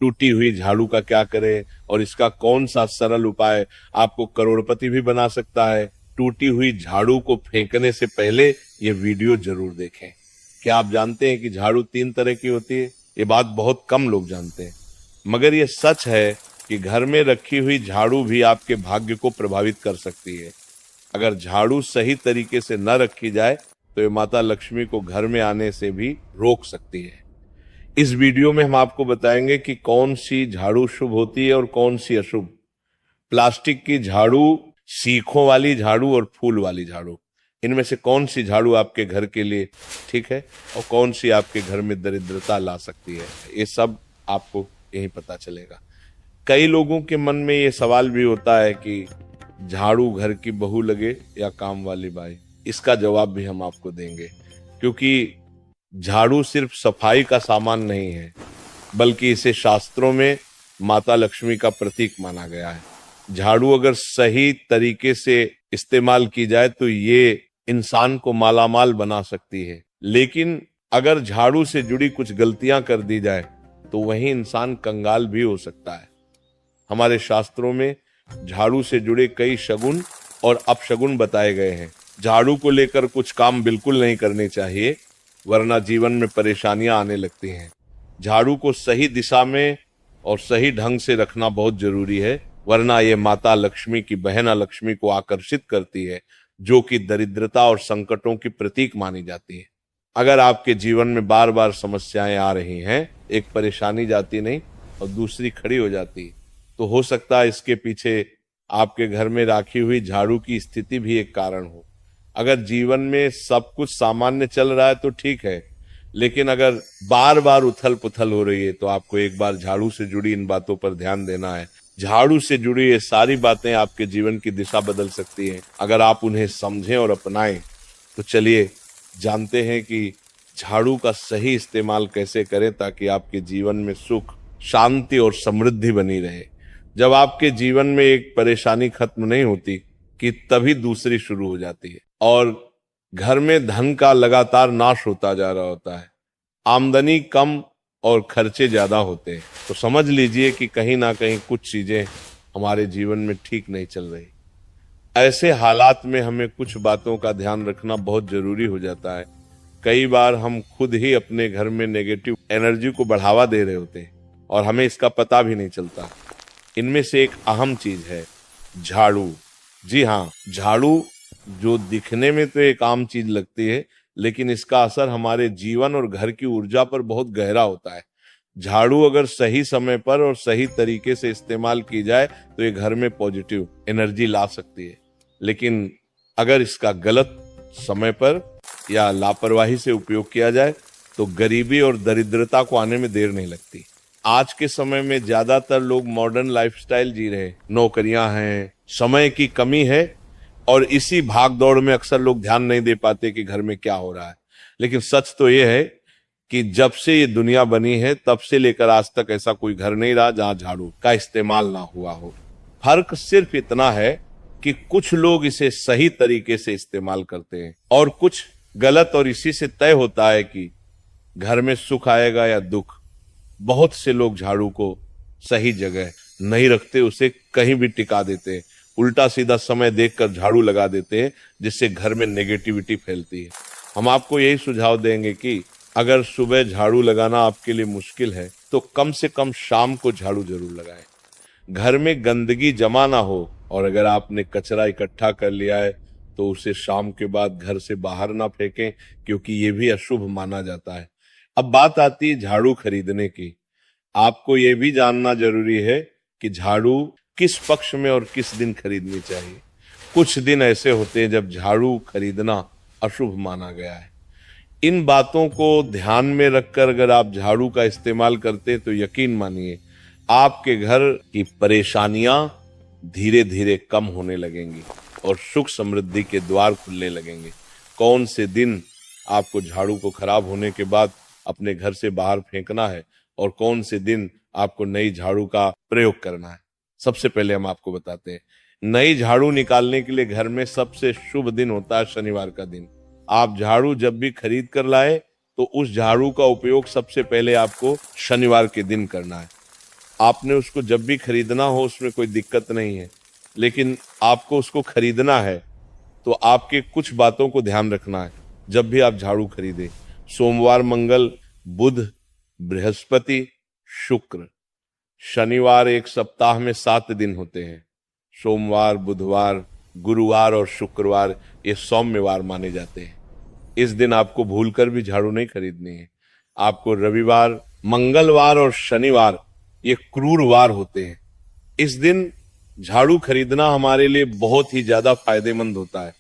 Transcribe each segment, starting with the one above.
टूटी हुई झाड़ू का क्या करें और इसका कौन सा सरल उपाय आपको करोड़पति भी बना सकता है। टूटी हुई झाड़ू को फेंकने से पहले ये वीडियो जरूर देखें। क्या आप जानते हैं कि झाड़ू 3 तरह की होती है? ये बात बहुत कम लोग जानते हैं, मगर ये सच है कि घर में रखी हुई झाड़ू भी आपके भाग्य को प्रभावित कर सकती है। अगर झाड़ू सही तरीके से न रखी जाए तो ये माता लक्ष्मी को घर में आने से भी रोक सकती है। इस वीडियो में हम आपको बताएंगे कि कौन सी झाड़ू शुभ होती है और कौन सी अशुभ। प्लास्टिक की झाड़ू, सीखों वाली झाड़ू और फूल वाली झाड़ू, इनमें से कौन सी झाड़ू आपके घर के लिए ठीक है और कौन सी आपके घर में दरिद्रता ला सकती है, ये सब आपको यही पता चलेगा। कई लोगों के मन में ये सवाल भी होता है कि झाड़ू घर की बहू लगे या काम वाली बाई। इसका जवाब भी हम आपको देंगे, क्योंकि झाड़ू सिर्फ सफाई का सामान नहीं है, बल्कि इसे शास्त्रों में माता लक्ष्मी का प्रतीक माना गया है। झाड़ू अगर सही तरीके से इस्तेमाल की जाए तो ये इंसान को मालामाल बना सकती है, लेकिन अगर झाड़ू से जुड़ी कुछ गलतियां कर दी जाए तो वही इंसान कंगाल भी हो सकता है। हमारे शास्त्रों में झाड़ू से जुड़े कई शगुन और अपशगुन बताए गए हैं। झाड़ू को लेकर कुछ काम बिल्कुल नहीं करने चाहिए, वरना जीवन में परेशानियां आने लगती हैं। झाड़ू को सही दिशा में और सही ढंग से रखना बहुत जरूरी है, वरना ये माता लक्ष्मी की बहन लक्ष्मी को आकर्षित करती है, जो कि दरिद्रता और संकटों की प्रतीक मानी जाती है। अगर आपके जीवन में बार बार समस्याएं आ रही हैं, एक परेशानी जाती नहीं और दूसरी खड़ी हो जाती, तो हो सकता है इसके पीछे आपके घर में राखी हुई झाड़ू की स्थिति भी एक कारण हो। अगर जीवन में सब कुछ सामान्य चल रहा है तो ठीक है, लेकिन अगर बार बार उथल पुथल हो रही है तो आपको एक बार झाड़ू से जुड़ी इन बातों पर ध्यान देना है। झाड़ू से जुड़ी ये सारी बातें आपके जीवन की दिशा बदल सकती हैं अगर आप उन्हें समझें और अपनाएं। तो चलिए जानते हैं कि झाड़ू का सही इस्तेमाल कैसे करें ताकि आपके जीवन में सुख, शांति और समृद्धि बनी रहे। जब आपके जीवन में एक परेशानी खत्म नहीं होती कि तभी दूसरी शुरू हो जाती है और घर में धन का लगातार नाश होता जा रहा होता है। आमदनी कम और खर्चे ज्यादा होते हैं, तो समझ लीजिए कि कहीं ना कहीं कुछ चीजें हमारे जीवन में ठीक नहीं चल रही। ऐसे हालात में हमें कुछ बातों का ध्यान रखना बहुत जरूरी हो जाता है। कई बार हम खुद ही अपने घर में नेगेटिव एनर्जी को बढ़ावा दे रहे होते हैं और हमें इसका पता भी नहीं चलता। इनमें से एक अहम चीज है झाड़ू। जी हाँ, झाड़ू जो दिखने में तो एक आम चीज लगती है, लेकिन इसका असर हमारे जीवन और घर की ऊर्जा पर बहुत गहरा होता है। झाड़ू अगर सही समय पर और सही तरीके से इस्तेमाल की जाए तो ये घर में पॉजिटिव एनर्जी ला सकती है, लेकिन अगर इसका गलत समय पर या लापरवाही से उपयोग किया जाए तो गरीबी और दरिद्रता को आने में देर नहीं लगती। आज के समय में ज्यादातर लोग मॉडर्न लाइफस्टाइल जी रहे हैं, नौकरियां हैं, समय की कमी है और इसी भाग दौड़ में अक्सर लोग ध्यान नहीं दे पाते कि घर में क्या हो रहा है। लेकिन सच तो ये है कि जब से ये दुनिया बनी है तब से लेकर आज तक ऐसा कोई घर नहीं रहा जहां झाड़ू का इस्तेमाल ना हुआ हो। फर्क सिर्फ इतना है कि कुछ लोग इसे सही तरीके से इस्तेमाल करते हैं और कुछ गलत, और इसी से तय होता है कि घर में सुख आएगा या दुख। बहुत से लोग झाड़ू को सही जगह नहीं रखते, उसे कहीं भी टिका देते हैं, उल्टा सीधा समय देखकर झाड़ू लगा देते हैं, जिससे घर में नेगेटिविटी फैलती है। हम आपको यही सुझाव देंगे कि अगर सुबह झाड़ू लगाना आपके लिए मुश्किल है तो कम से कम शाम को झाड़ू जरूर लगाएं। घर में गंदगी जमा ना हो, और अगर आपने कचरा इकट्ठा कर लिया है तो उसे शाम के बाद घर से बाहर ना फेंकें, क्योंकि ये भी अशुभ माना जाता है। अब बात आती है झाड़ू खरीदने की। आपको ये भी जानना जरूरी है कि झाड़ू किस पक्ष में और किस दिन खरीदनी चाहिए। कुछ दिन ऐसे होते हैं जब झाड़ू खरीदना अशुभ माना गया है। इन बातों को ध्यान में रखकर अगर आप झाड़ू का इस्तेमाल करते हैं तो यकीन मानिए आपके घर की परेशानियां धीरे धीरे कम होने लगेंगी और सुख समृद्धि के द्वार खुलने लगेंगे। कौन से दिन आपको झाड़ू को खराब होने के बाद अपने घर से बाहर फेंकना है और कौन से दिन आपको नई झाड़ू का प्रयोग करना है, सबसे पहले हम आपको बताते हैं। नई झाड़ू निकालने के लिए घर में सबसे शुभ दिन होता है शनिवार का दिन। आप झाड़ू जब भी खरीद कर लाए तो उस झाड़ू का उपयोग सबसे पहले आपको शनिवार के दिन करना है। आपने उसको जब भी खरीदना हो उसमें कोई दिक्कत नहीं है, लेकिन आपको उसको खरीदना है तो आपके कुछ बातों को ध्यान रखना है जब भी आप झाड़ू खरीदें। सोमवार, मंगल, बुध, बृहस्पति, शुक्र, शनिवार एक सप्ताह में 7 दिन होते हैं। सोमवार, बुधवार, गुरुवार और शुक्रवार ये सौम्यवार माने जाते हैं। इस दिन आपको भूलकर भी झाड़ू नहीं खरीदनी है। आपको रविवार, मंगलवार और शनिवार ये क्रूर वार होते हैं। इस दिन झाड़ू खरीदना हमारे लिए बहुत ही ज्यादा फायदेमंद होता है।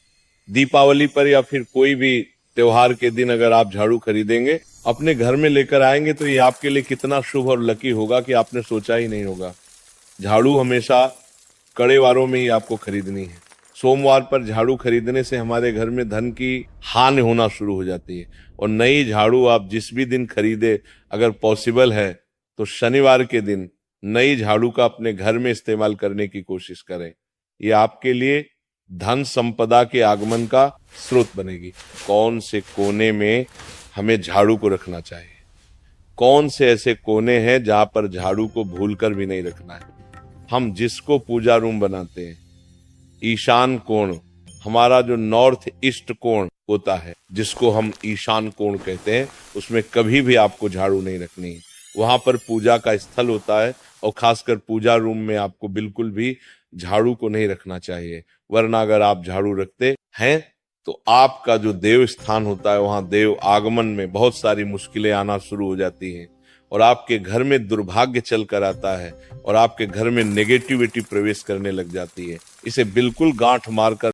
दीपावली पर या फिर कोई भी त्योहार के दिन अगर आप झाड़ू खरीदेंगे, अपने घर में लेकर आएंगे तो ये आपके लिए कितना शुभ और लकी होगा कि आपने सोचा ही नहीं होगा। झाड़ू हमेशा कड़े वारों में ही आपको खरीदनी है। सोमवार पर झाड़ू खरीदने से हमारे घर में धन की हानि होना शुरू हो जाती है। और नई झाड़ू आप जिस भी दिन खरीदे, अगर पॉसिबल है तो शनिवार के दिन नई झाड़ू का अपने घर में इस्तेमाल करने की कोशिश करें। ये आपके लिए धन संपदा के आगमन का स्रोत बनेगी। कौन से कोने में हमें झाड़ू को रखना चाहिए, कौन से ऐसे कोने हैं जहां पर झाड़ू को भूलकर भी नहीं रखना है। हम जिसको पूजा रूम बनाते हैं, ईशान कोण, हमारा जो नॉर्थ ईस्ट कोण होता है जिसको हम ईशान कोण कहते हैं, उसमें कभी भी आपको झाड़ू नहीं रखनी है। वहां पर पूजा का स्थल होता है और खासकर पूजा रूम में आपको बिल्कुल भी झाड़ू को नहीं रखना चाहिए। वरना अगर आप झाड़ू रखते हैं तो आपका जो देव स्थान होता है वहां देव आगमन में बहुत सारी मुश्किलें आना शुरू हो जाती हैं और आपके घर में दुर्भाग्य चल कर आता है और आपके घर में नेगेटिविटी प्रवेश करने लग जाती है। इसे बिल्कुल गांठ मारकर